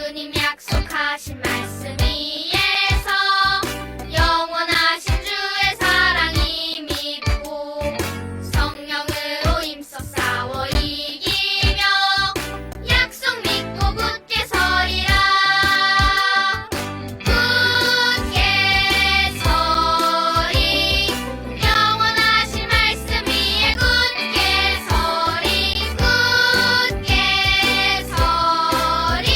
주님 약속하신 말씀 위에서 영원하신 주의 사랑이 믿고 성령으로 힘써 싸워 이기며 약속 믿고 굳게 서리라. 굳게 서리 영원하신 말씀 위에 굳게 서리. 굳게 서리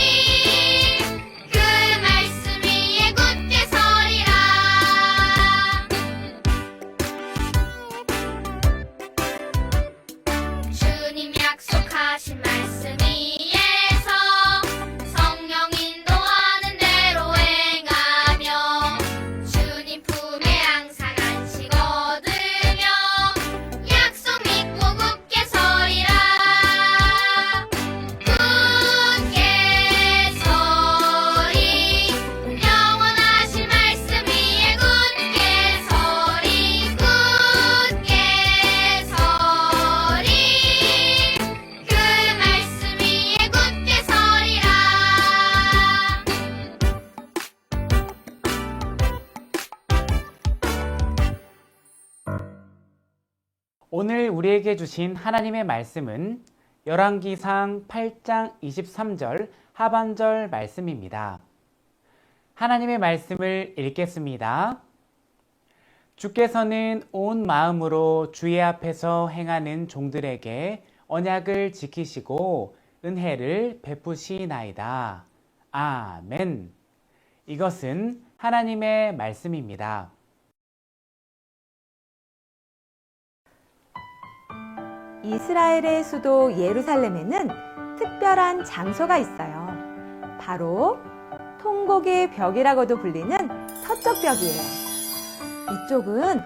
그 말씀 위에 굳게 서리라. 주님 약속하신 말씀 위에서 성령 인도하는 대로 행하며 주님 품에 항상 안식 얻으며 약속 믿고 굳게 서리라. 굳게 서리 영원하신 말씀 위에 굳게 서리. 굳게 서리 그 말씀 위에 굳게 서리라. 오늘 우리에게 주신 하나님의 말씀은 열왕기상 8장 23절 하반절 말씀입니다. 하나님의 말씀을 읽겠습니다. 주께서는 온 마음으로 주의 앞에서 행하는 종들에게 언약을 지키시고 은혜를 베푸시나이다. 아멘. 이것은 하나님의 말씀입니다. 이스라엘의 수도 예루살렘에는 특별한 장소가 있어요. 바로 통곡의 벽이라고도 불리는 서쪽 벽이에요. 이쪽은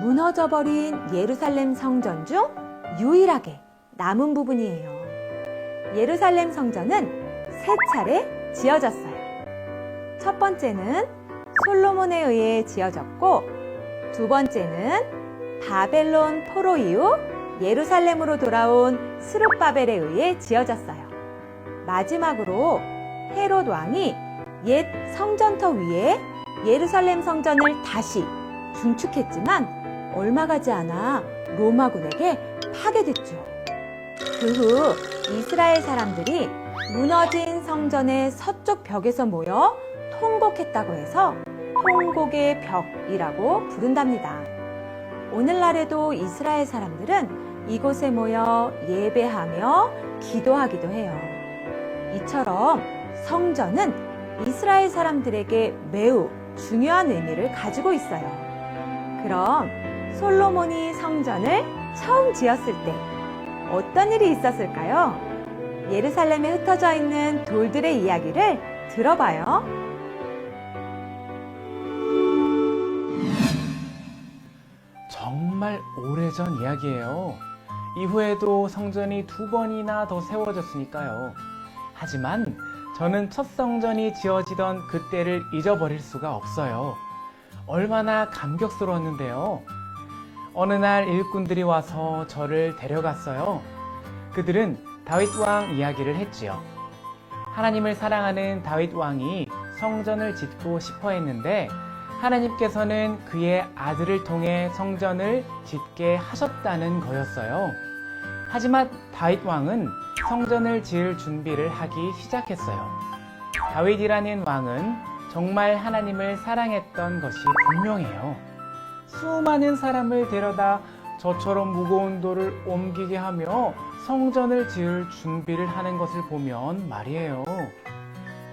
무너져버린 예루살렘 성전 중 유일하게 남은 부분이에요. 예루살렘 성전은 세 차례 지어졌어요. 첫 번째는 솔로몬에 의해 지어졌고, 두 번째는 바벨론 포로 이후 예루살렘으로 돌아온 스룹바벨에 의해 지어졌어요. 마지막으로 헤롯 왕이 옛 성전터 위에 예루살렘 성전을 다시 중축했지만 얼마 가지 않아 로마군에게 파괴됐죠. 그 후 이스라엘 사람들이 무너진 성전의 서쪽 벽에서 모여 통곡했다고 해서 통곡의 벽이라고 부른답니다. 오늘날에도 이스라엘 사람들은 이곳에 모여 예배하며 기도하기도 해요. 이처럼 성전은 이스라엘 사람들에게 매우 중요한 의미를 가지고 있어요. 그럼 솔로몬이 성전을 처음 지었을 때 어떤 일이 있었을까요? 예루살렘에 흩어져 있는 돌들의 이야기를 들어봐요. 정말 오래전 이야기예요. 이후에도 성전이 2번이나 더 세워졌으니까요. 하지만 저는 첫 성전이 지어지던 그때를 잊어버릴 수가 없어요. 얼마나 감격스러웠는데요. 어느 날 일꾼들이 와서 저를 데려갔어요. 그들은 다윗 왕 이야기를 했지요. 하나님을 사랑하는 다윗 왕이 성전을 짓고 싶어 했는데 하나님께서는 그의 아들을 통해 성전을 짓게 하셨다는 거였어요. 하지만 다윗 왕은 성전을 지을 준비를 하기 시작했어요. 다윗이라는 왕은 정말 하나님을 사랑했던 것이 분명해요. 수많은 사람을 데려다 저처럼 무거운 돌을 옮기게 하며 성전을 지을 준비를 하는 것을 보면 말이에요.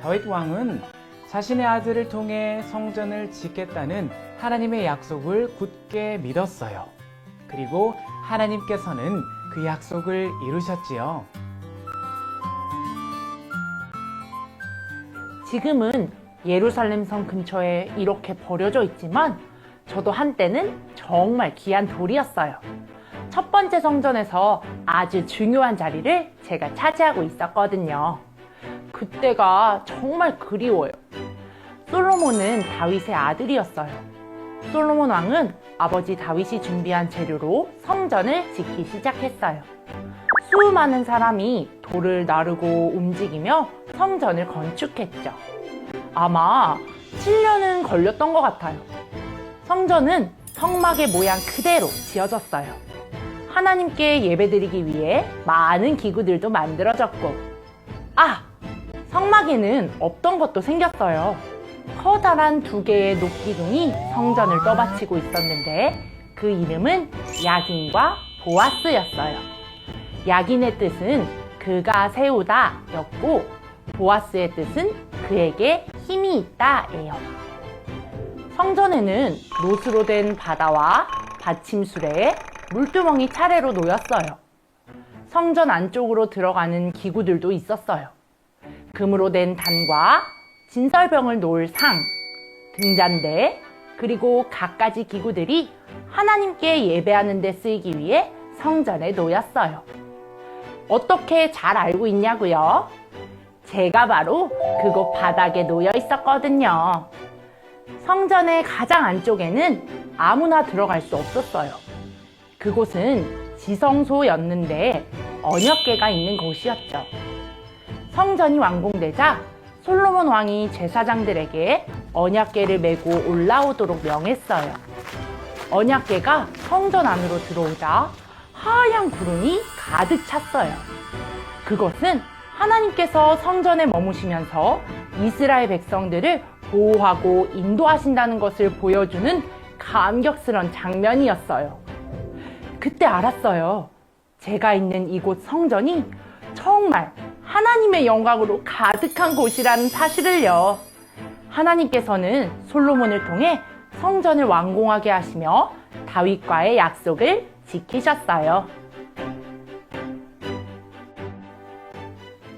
다윗 왕은 자신의 아들을 통해 성전을 짓겠다는 하나님의 약속을 굳게 믿었어요. 그리고 하나님께서는 그 약속을 이루셨지요. 지금은 예루살렘 성 근처에 이렇게 버려져 있지만 저도 한때는 정말 귀한 돌이었어요. 첫 번째 성전에서 아주 중요한 자리를 제가 차지하고 있었거든요. 그때가 정말 그리워요. 솔로몬은 다윗의 아들이었어요. 솔로몬 왕은 아버지 다윗이 준비한 재료로 성전을 짓기 시작했어요. 수많은 사람이 돌을 나르고 움직이며 성전을 건축했죠. 아마 7년은 걸렸던 것 같아요. 성전은 성막의 모양 그대로 지어졌어요. 하나님께 예배드리기 위해 많은 기구들도 만들어졌고, 성막에는 없던 것도 생겼어요. 커다란 2개의 녹기둥이 성전을 떠받치고 있었는데 그 이름은 야긴과 보아스였어요. 야긴의 뜻은 그가 세우다 였고, 보아스의 뜻은 그에게 힘이 있다 예요. 성전에는 노수로 된 바다와 받침술에 물두멍이 차례로 놓였어요. 성전 안쪽으로 들어가는 기구들도 있었어요. 금으로 된 단과 진설병을 놓을 상, 등잔대, 그리고 갖가지 기구들이 하나님께 예배하는 데 쓰이기 위해 성전에 놓였어요. 어떻게 잘 알고 있냐고요? 제가 바로 그곳 바닥에 놓여 있었거든요. 성전의 가장 안쪽에는 아무나 들어갈 수 없었어요. 그곳은 지성소였는데 언약궤가 있는 곳이었죠. 성전이 완공되자 솔로몬 왕이 제사장들에게 언약궤를 메고 올라오도록 명했어요. 언약궤가 성전 안으로 들어오자 하얀 구름이 가득 찼어요. 그것은 하나님께서 성전에 머무시면서 이스라엘 백성들을 보호하고 인도하신다는 것을 보여주는 감격스러운 장면이었어요. 그때 알았어요. 제가 있는 이곳 성전이 정말 하나님의 영광으로 가득한 곳이라는 사실을요. 하나님께서는 솔로몬을 통해 성전을 완공하게 하시며 다윗과의 약속을 지키셨어요.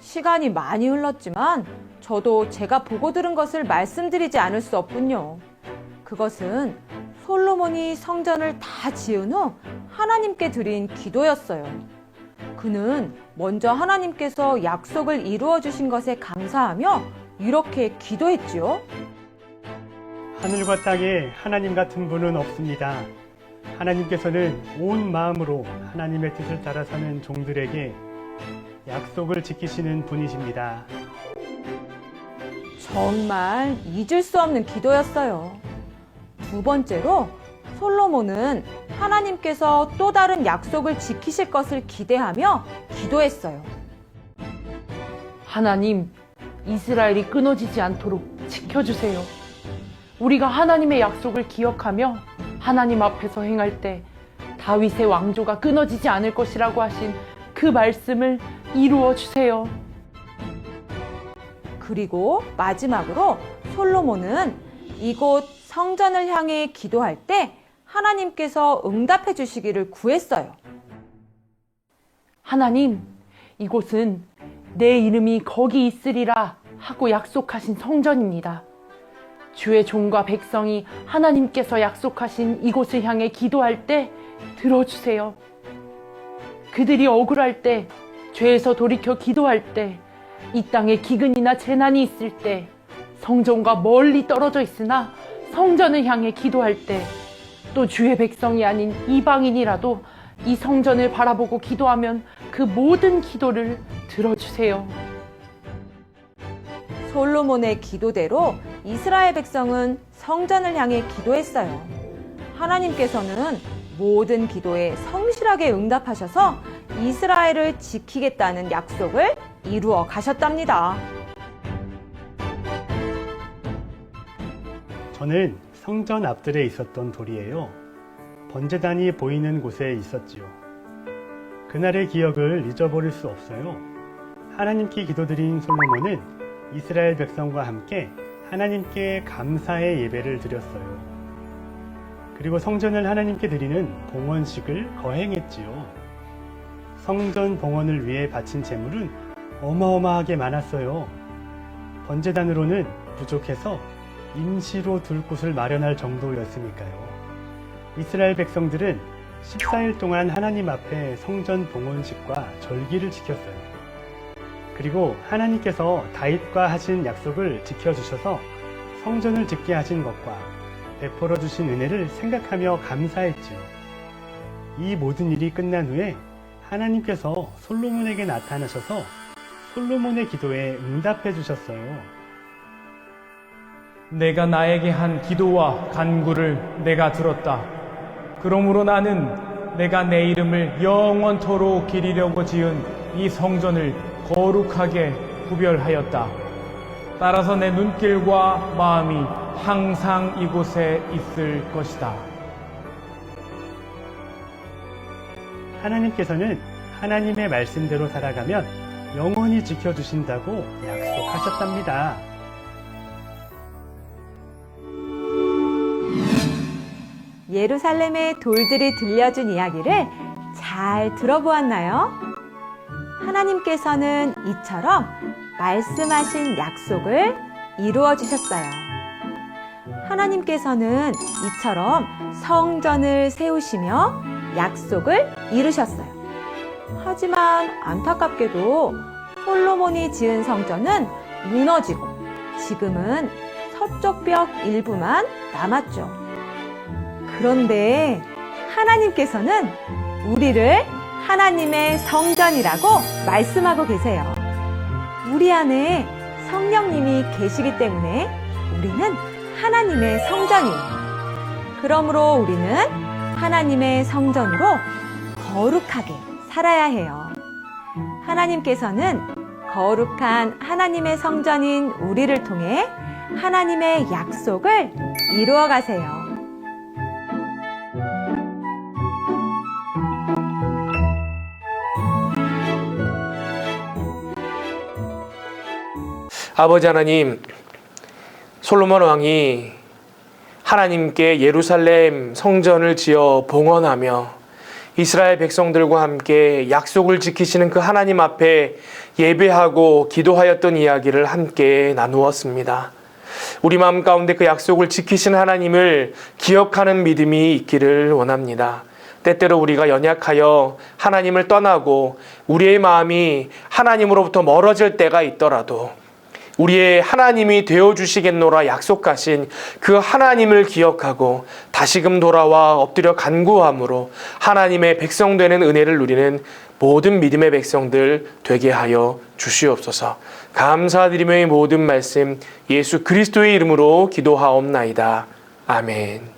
시간이 많이 흘렀지만 저도 제가 보고 들은 것을 말씀드리지 않을 수 없군요. 그것은 솔로몬이 성전을 다 지은 후 하나님께 드린 기도였어요. 그는 먼저 하나님께서 약속을 이루어 주신 것에 감사하며 이렇게 기도했지요. 하늘과 땅에 하나님 같은 분은 없습니다. 하나님께서는 온 마음으로 하나님의 뜻을 따라 사는 종들에게 약속을 지키시는 분이십니다. 정말 잊을 수 없는 기도였어요. 두 번째로 솔로몬은 하나님께서 또 다른 약속을 지키실 것을 기대하며 기도했어요. 하나님, 이스라엘이 끊어지지 않도록 지켜주세요. 우리가 하나님의 약속을 기억하며 하나님 앞에서 행할 때 다윗의 왕조가 끊어지지 않을 것이라고 하신 그 말씀을 이루어 주세요. 그리고 마지막으로 솔로몬은 이곳 성전을 향해 기도할 때 하나님께서 응답해 주시기를 구했어요. 하나님, 이곳은 내 이름이 거기 있으리라 하고 약속하신 성전입니다. 주의 종과 백성이 하나님께서 약속하신 이곳을 향해 기도할 때 들어주세요. 그들이 억울할 때, 죄에서 돌이켜 기도할 때, 이 땅에 기근이나 재난이 있을 때, 성전과 멀리 떨어져 있으나 성전을 향해 기도할 때, 또 주의 백성이 아닌 이방인이라도 이 성전을 바라보고 기도하면 그 모든 기도를 들어주세요. 솔로몬의 기도대로 이스라엘 백성은 성전을 향해 기도했어요. 하나님께서는 모든 기도에 성실하게 응답하셔서 이스라엘을 지키겠다는 약속을 이루어 가셨답니다. 저는 성전 앞들에 있었던 돌이에요. 번제단이 보이는 곳에 있었지요. 그날의 기억을 잊어버릴 수 없어요. 하나님께 기도드린 솔로몬은 이스라엘 백성과 함께 하나님께 감사의 예배를 드렸어요. 그리고 성전을 하나님께 드리는 봉헌식을 거행했지요. 성전 봉헌을 위해 바친 제물은 어마어마하게 많았어요. 번제단으로는 부족해서 임시로 둘 곳을 마련할 정도였으니까요. 이스라엘 백성들은 14일 동안 하나님 앞에 성전 봉헌식과 절기를 지켰어요. 그리고 하나님께서 다윗과 하신 약속을 지켜주셔서 성전을 짓게 하신 것과 베풀어 주신 은혜를 생각하며 감사했지요. 이 모든 일이 끝난 후에 하나님께서 솔로몬에게 나타나셔서 솔로몬의 기도에 응답해 주셨어요. 내가 나에게 한 기도와 간구를 내가 들었다. 그러므로 나는 내가 내 이름을 영원토록 기리려고 지은 이 성전을 거룩하게 구별하였다. 따라서 내 눈길과 마음이 항상 이곳에 있을 것이다. 하나님께서는 하나님의 말씀대로 살아가면 영원히 지켜주신다고 약속하셨답니다. 예루살렘의 돌들이 들려준 이야기를 잘 들어보았나요? 하나님께서는 이처럼 말씀하신 약속을 이루어 주셨어요. 하나님께서는 이처럼 성전을 세우시며 약속을 이루셨어요. 하지만 안타깝게도 솔로몬이 지은 성전은 무너지고 지금은 서쪽 벽 일부만 남았죠. 그런데 하나님께서는 우리를 하나님의 성전이라고 말씀하고 계세요. 우리 안에 성령님이 계시기 때문에 우리는 하나님의 성전이에요. 그러므로 우리는 하나님의 성전으로 거룩하게 살아야 해요. 하나님께서는 거룩한 하나님의 성전인 우리를 통해 하나님의 약속을 이루어 가세요. 아버지 하나님, 솔로몬 왕이 하나님께 예루살렘 성전을 지어 봉헌하며 이스라엘 백성들과 함께 약속을 지키시는 그 하나님 앞에 예배하고 기도하였던 이야기를 함께 나누었습니다. 우리 마음 가운데 그 약속을 지키시는 하나님을 기억하는 믿음이 있기를 원합니다. 때때로 우리가 연약하여 하나님을 떠나고 우리의 마음이 하나님으로부터 멀어질 때가 있더라도 우리의 하나님이 되어주시겠노라 약속하신 그 하나님을 기억하고 다시금 돌아와 엎드려 간구함으로 하나님의 백성 되는 은혜를 누리는 모든 믿음의 백성들 되게 하여 주시옵소서. 감사드리며 이 모든 말씀 예수 그리스도의 이름으로 기도하옵나이다. 아멘.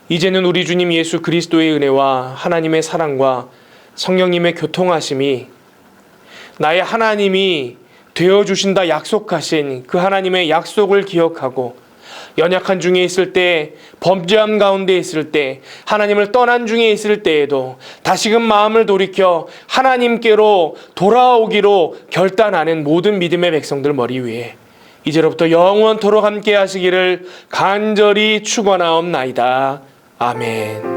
이제는 우리 주님 예수 그리스도의 은혜와 하나님의 사랑과 성령님의 교통하심이 나의 하나님이 되어주신다 약속하신 그 하나님의 약속을 기억하고 연약한 중에 있을 때, 범죄함 가운데 있을 때, 하나님을 떠난 중에 있을 때에도 다시금 마음을 돌이켜 하나님께로 돌아오기로 결단하는 모든 믿음의 백성들 머리 위에 이제로부터 영원토록 함께 하시기를 간절히 축원하옵나이다. 아멘.